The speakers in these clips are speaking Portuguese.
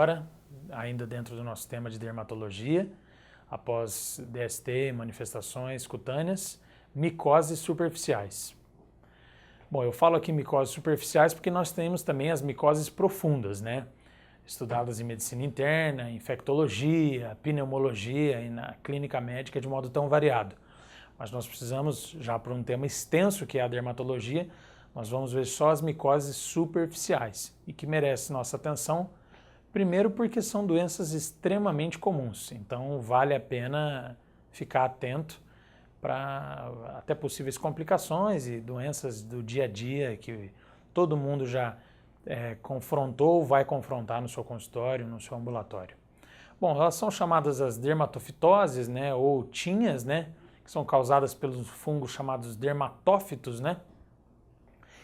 agora, ainda dentro do nosso tema de dermatologia, após DST, manifestações cutâneas, micoses superficiais. Bom, eu falo aqui micoses superficiais porque nós temos também as micoses profundas, né? Estudadas em medicina interna, infectologia, pneumologia e na clínica médica de modo tão variado. Mas nós precisamos, já para um tema extenso que é a dermatologia, nós vamos ver só as micoses superficiais e que merecem nossa atenção, primeiro porque são doenças extremamente comuns, então vale a pena ficar atento para até possíveis complicações e doenças do dia a dia que todo mundo já confrontou ou vai confrontar no seu consultório, no seu ambulatório. Bom, elas são chamadas as dermatofitoses, né, ou tinhas, né, que são causadas pelos fungos chamados dermatófitos, né,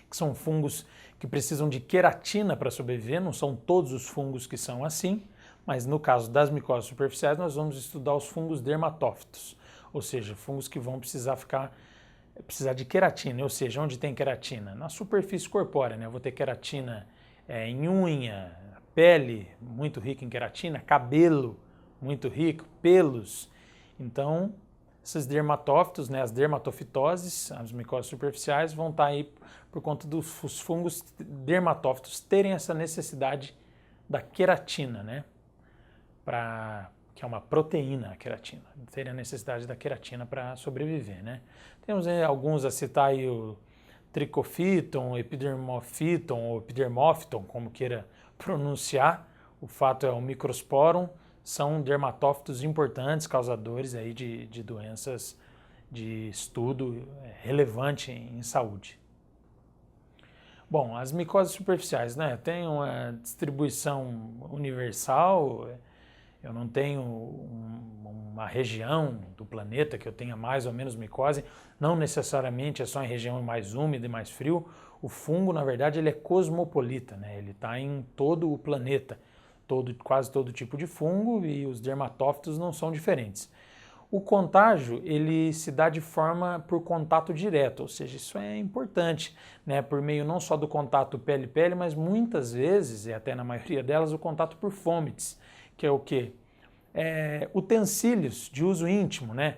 que são fungos que precisam de queratina para sobreviver, não são todos os fungos que são assim, mas no caso das micoses superficiais nós vamos estudar os fungos dermatófitos, ou seja, fungos que vão precisar de queratina, ou seja, onde tem queratina? Na superfície corpórea, né? Eu vou ter queratina em unha, pele, muito rica em queratina, cabelo, muito rico, pelos. Então, esses dermatófitos, né, as dermatofitoses, as micoses superficiais, vão estar aí por conta dos fungos dermatófitos terem essa necessidade da queratina, né? Que é uma proteína, a queratina, ter a necessidade da queratina para sobreviver, né? Temos alguns a citar aí o tricofiton, epidermophyton ou epidermophyton, como queira pronunciar. O fato é o microsporum, são dermatófitos importantes, causadores aí de doenças de estudo relevante em saúde. Bom, as micoses superficiais, né, tem uma distribuição universal. Eu não tenho uma região do planeta que eu tenha mais ou menos micose, não necessariamente é só em região mais úmida e mais frio. O fungo, na verdade, ele é cosmopolita, né? Ele está em todo o planeta, quase todo tipo de fungo, e os dermatófitos não são diferentes. O contágio, ele se dá de forma por contato direto, ou seja, isso é importante, né? Por meio não só do contato pele-pele, mas muitas vezes, e até na maioria delas, o contato por fomites, que é o quê? Utensílios de uso íntimo, né?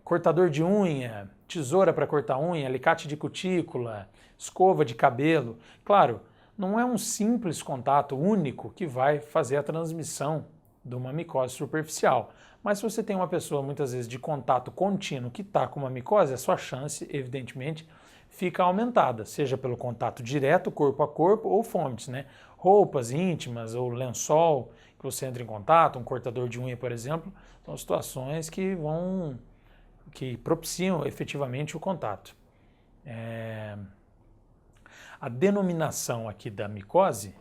Cortador de unha, tesoura para cortar unha, alicate de cutícula, escova de cabelo. Claro, não é um simples contato único que vai fazer a transmissão de uma micose superficial. Mas se você tem uma pessoa, muitas vezes, de contato contínuo que está com uma micose, a sua chance, evidentemente, fica aumentada, seja pelo contato direto, corpo a corpo, ou fomites, né? Roupas íntimas ou lençol que você entra em contato, um cortador de unha, por exemplo, são situações que propiciam efetivamente o contato. A denominação aqui da micose,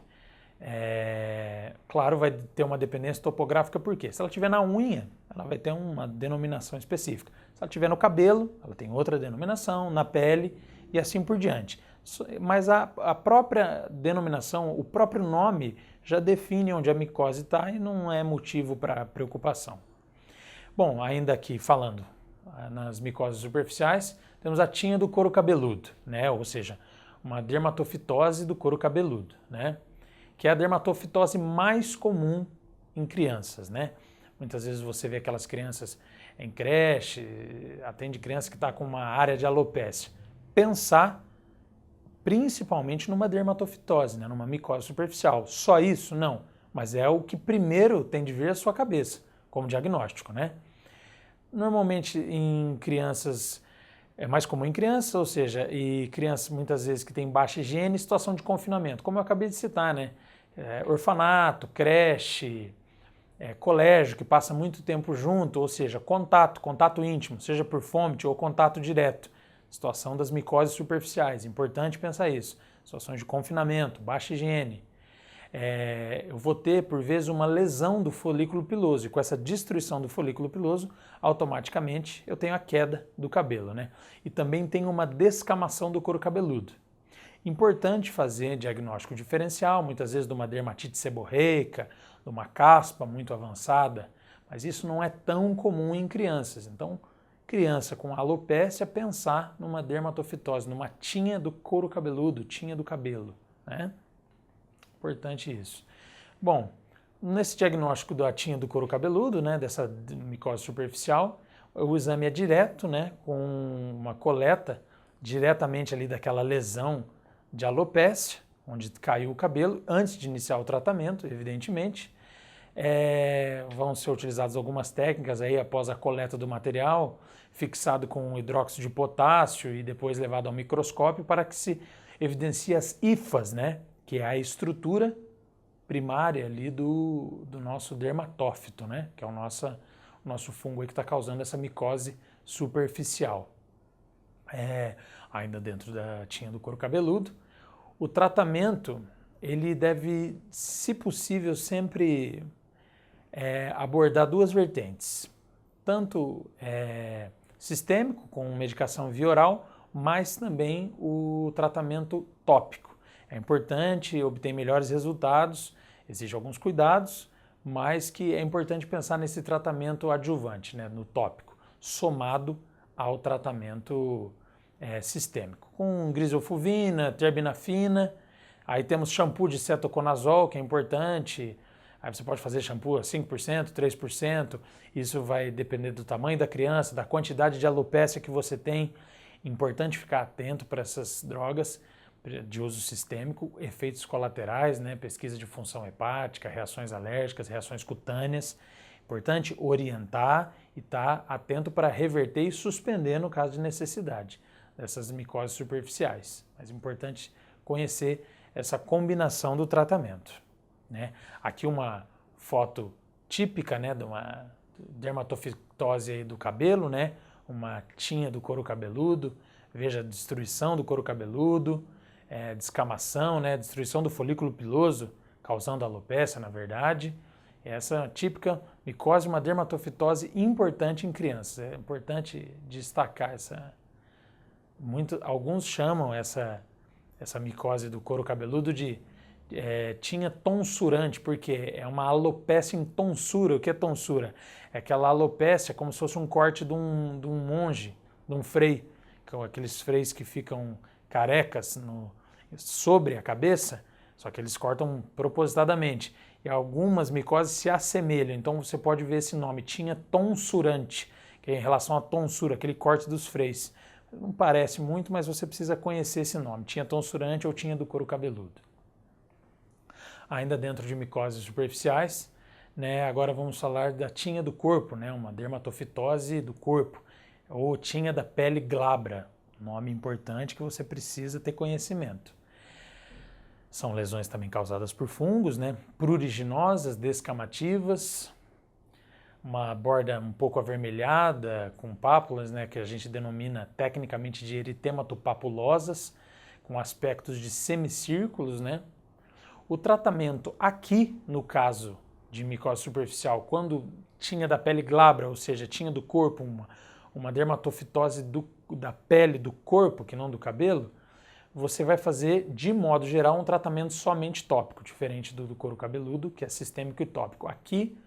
claro, vai ter uma dependência topográfica, por quê? Se ela estiver na unha, ela vai ter uma denominação específica. Se ela estiver no cabelo, ela tem outra denominação, na pele e assim por diante. Mas a própria denominação, o próprio nome já define onde a micose está e não é motivo para preocupação. Bom, ainda aqui falando nas micoses superficiais, temos a tinha do couro cabeludo, né? Ou seja, uma dermatofitose do couro cabeludo, né? Que é a dermatofitose mais comum em crianças, né? Muitas vezes você vê aquelas crianças em creche, atende criança que está com uma área de alopécia. Pensar principalmente numa dermatofitose, né? Numa micose superficial. Só isso? Não. Mas é o que primeiro tem de vir à sua cabeça como diagnóstico, né? Normalmente em crianças, é mais comum em crianças, ou seja, e crianças muitas vezes que têm baixa higiene, situação de confinamento, como eu acabei de citar, né? Orfanato, creche, colégio que passa muito tempo junto, ou seja, contato íntimo, seja por fomite ou contato direto. Situação das micoses superficiais, importante pensar isso. Situações de confinamento, baixa higiene. Eu vou ter, por vezes, uma lesão do folículo piloso, e com essa destruição do folículo piloso, automaticamente eu tenho a queda do cabelo, né? E também tenho uma descamação do couro cabeludo. Importante fazer diagnóstico diferencial, muitas vezes de uma dermatite seborreica, de uma caspa muito avançada, mas isso não é tão comum em crianças. Então, criança com alopécia, pensar numa dermatofitose, numa tinha do couro cabeludo, tinha do cabelo, né? Importante isso. Bom, nesse diagnóstico da tinha do couro cabeludo, né, dessa micose superficial, o exame é direto, né, com uma coleta diretamente ali daquela lesão de alopécia, onde caiu o cabelo, antes de iniciar o tratamento, evidentemente. Vão ser utilizadas algumas técnicas aí após a coleta do material, fixado com hidróxido de potássio e depois levado ao microscópio para que se evidencie as hifas, né, que é a estrutura primária ali do nosso dermatófito, né, que é o nosso fungo aí que está causando essa micose superficial. Ainda dentro da tinha do couro cabeludo. O tratamento, ele deve, se possível, sempre abordar duas vertentes. Tanto sistêmico, com medicação via oral, mas também o tratamento tópico. É importante obter melhores resultados, exige alguns cuidados, mas que é importante pensar nesse tratamento adjuvante, né, no tópico, somado ao tratamento sistêmico, com griselfulvina, terbinafina, aí temos shampoo de cetoconazol, que é importante, aí você pode fazer shampoo a 5%, 3%, isso vai depender do tamanho da criança, da quantidade de alopécia que você tem, importante ficar atento para essas drogas de uso sistêmico, efeitos colaterais, né, pesquisa de função hepática, reações alérgicas, reações cutâneas, importante orientar e estar atento para reverter e suspender no caso de necessidade dessas micoses superficiais. Mas é importante conhecer essa combinação do tratamento, né? Aqui uma foto típica, né, de uma dermatofitose aí do cabelo, né? Uma tinha do couro cabeludo, veja a destruição do couro cabeludo, descamação, né, destruição do folículo piloso, causando alopecia, na verdade. Essa típica micose, uma dermatofitose importante em crianças. É importante destacar essa. Alguns chamam essa micose do couro cabeludo de tinha tonsurante, porque é uma alopécia em tonsura. O que é tonsura? É aquela alopécia como se fosse um corte de um monge, de um frei, aqueles freis que ficam carecas sobre a cabeça, só que eles cortam propositadamente. E algumas micoses se assemelham, então você pode ver esse nome, tinha tonsurante, que é em relação à tonsura, aquele corte dos freis. Não parece muito, mas você precisa conhecer esse nome, tinha tonsurante ou tinha do couro cabeludo. Ainda dentro de micoses superficiais, né, agora vamos falar da tinha do corpo, né, uma dermatofitose do corpo, ou tinha da pele glabra, nome importante que você precisa ter conhecimento. São lesões também causadas por fungos, né, pruriginosas, descamativas, uma borda um pouco avermelhada, com pápulas, né, que a gente denomina tecnicamente de eritematopappulosas, com aspectos de semicírculos, né. O tratamento aqui, no caso de micose superficial, quando tinha da pele glabra, ou seja, tinha do corpo uma dermatofitose da pele do corpo, que não do cabelo, você vai fazer, de modo geral, um tratamento somente tópico, diferente do couro cabeludo, que é sistêmico e tópico. Aqui,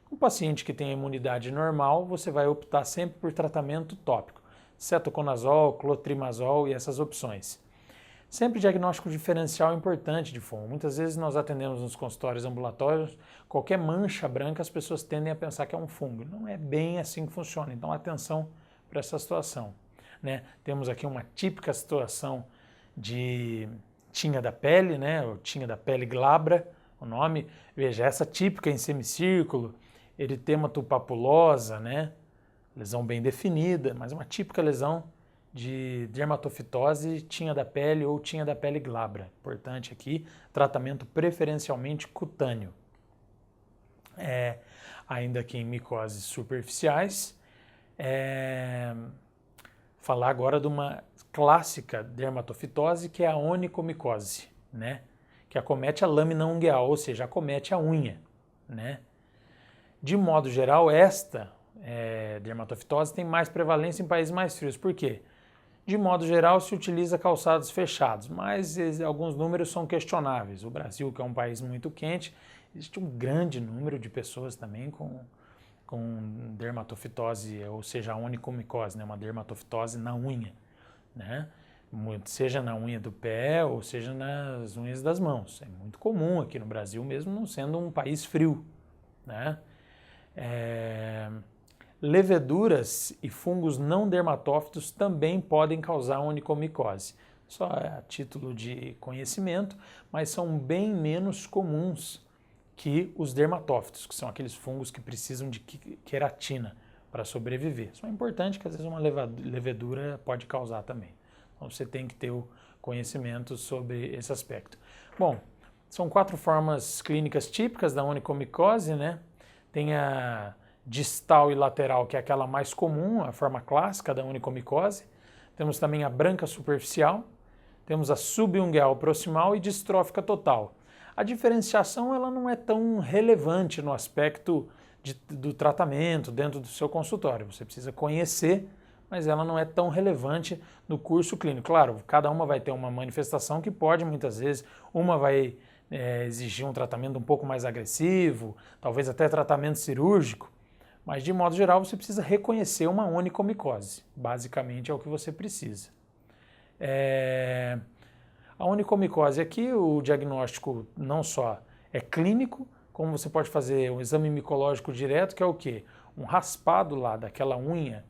um paciente que tem imunidade normal, você vai optar sempre por tratamento tópico, cetoconazol, clotrimazol e essas opções. Sempre diagnóstico diferencial importante de fungo. Muitas vezes nós atendemos nos consultórios ambulatórios, qualquer mancha branca as pessoas tendem a pensar que é um fungo. Não é bem assim que funciona, então atenção para essa situação, né? Temos aqui uma típica situação de tinha da pele, né? Ou tinha da pele glabra, o nome. Veja, essa típica em semicírculo, eritematopapulosa, né? Lesão bem definida, mas uma típica lesão de dermatofitose, tinha da pele ou tinha da pele glabra. Importante aqui, tratamento preferencialmente cutâneo. Ainda aqui em micoses superficiais, falar agora de uma clássica dermatofitose que é a onicomicose, né? Que acomete a lâmina ungueal, ou seja, acomete a unha, né? De modo geral, esta dermatofitose tem mais prevalência em países mais frios. Por quê? De modo geral, se utiliza calçados fechados, mas alguns números são questionáveis. O Brasil, que é um país muito quente, existe um grande número de pessoas também com dermatofitose, ou seja, a onicomicose, né, uma dermatofitose na unha, né? seja na unha do pé ou seja nas unhas das mãos. É muito comum aqui no Brasil, mesmo não sendo um país frio, né? Leveduras e fungos não dermatófitos também podem causar onicomicose. Só a título de conhecimento, mas são bem menos comuns que os dermatófitos, que são aqueles fungos que precisam de queratina para sobreviver. Isso é importante, que às vezes uma levedura pode causar também. Então você tem que ter o conhecimento sobre esse aspecto. Bom, são 4 formas clínicas típicas da onicomicose, né? Tem a distal e lateral, que é aquela mais comum, a forma clássica da onicomicose. Temos também a branca superficial, temos a subungueal proximal e distrófica total. A diferenciação ela não é tão relevante no aspecto do tratamento dentro do seu consultório. Você precisa conhecer, mas ela não é tão relevante no curso clínico. Claro, cada uma vai ter uma manifestação que pode, muitas vezes, uma vai exigir um tratamento um pouco mais agressivo, talvez até tratamento cirúrgico, mas de modo geral você precisa reconhecer uma onicomicose. Basicamente é o que você precisa. A onicomicose aqui, o diagnóstico não só é clínico, como você pode fazer um exame micológico direto, que é o quê? Um raspado lá daquela unha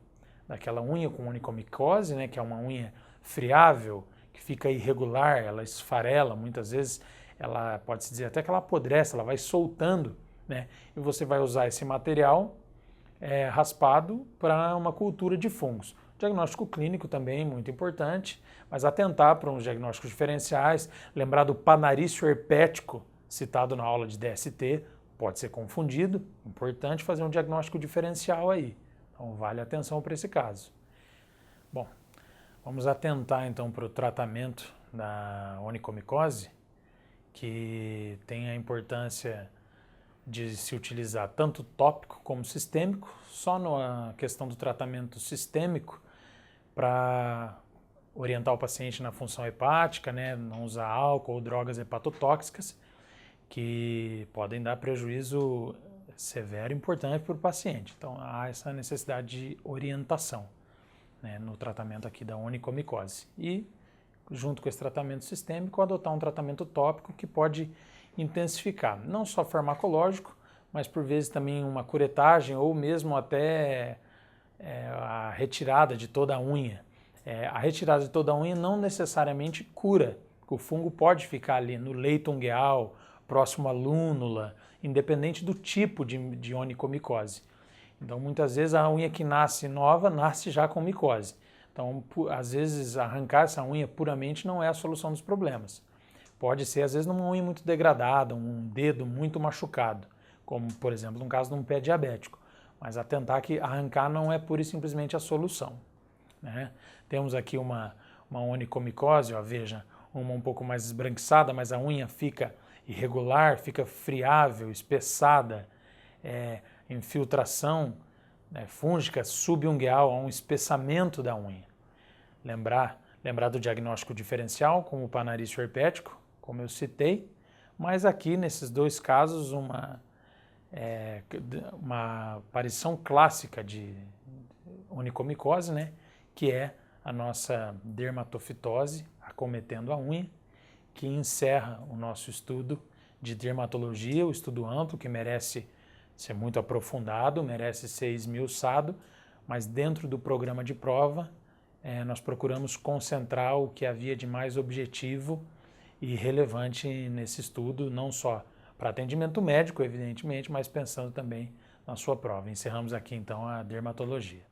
com onicomicose, né, que é uma unha friável, que fica irregular, ela esfarela, muitas vezes ela pode-se dizer até que ela apodrece, ela vai soltando, né, e você vai usar esse material raspado para uma cultura de fungos. Diagnóstico clínico também muito importante, mas atentar para uns diagnósticos diferenciais, lembrar do panarício herpético citado na aula de DST, pode ser confundido, importante fazer um diagnóstico diferencial aí, então vale atenção para esse caso. Bom, vamos atentar então para o tratamento da onicomicose, que tem a importância de se utilizar tanto tópico como sistêmico, só na questão do tratamento sistêmico, para orientar o paciente na função hepática, né, não usar álcool ou drogas hepatotóxicas, que podem dar prejuízo severo e importante para o paciente. Então há essa necessidade de orientação, né, no tratamento aqui da onicomicose. E, junto com esse tratamento sistêmico, adotar um tratamento tópico que pode intensificar, não só farmacológico, mas por vezes também uma curetagem ou mesmo até a retirada de toda a unha. A retirada de toda a unha não necessariamente cura, o fungo pode ficar ali no leito ungueal, próximo à lúnula, independente do tipo de onicomicose. Então, muitas vezes a unha que nasce nova, nasce já com micose. Então, às vezes, arrancar essa unha puramente não é a solução dos problemas. Pode ser, às vezes, numa unha muito degradada, um dedo muito machucado, como, por exemplo, no caso de um pé diabético. Mas atentar que arrancar não é pura e simplesmente a solução, né? Temos aqui uma onicomicose, ó, veja, uma um pouco mais esbranquiçada, mas a unha fica irregular, fica friável, espessada, infiltração, né, fúngica subungueal, há um espessamento da unha. Lembrar do diagnóstico diferencial, como o panarício herpético, como eu citei, mas aqui nesses 2 casos uma aparição clássica de onicomicose, né, que é a nossa dermatofitose acometendo a unha, que encerra o nosso estudo de dermatologia, o estudo amplo que merece ser muito aprofundado, merece ser esmiuçado, mas dentro do programa de prova nós procuramos concentrar o que havia de mais objetivo e relevante nesse estudo, não só para atendimento médico, evidentemente, mas pensando também na sua prova. Encerramos aqui então a dermatologia.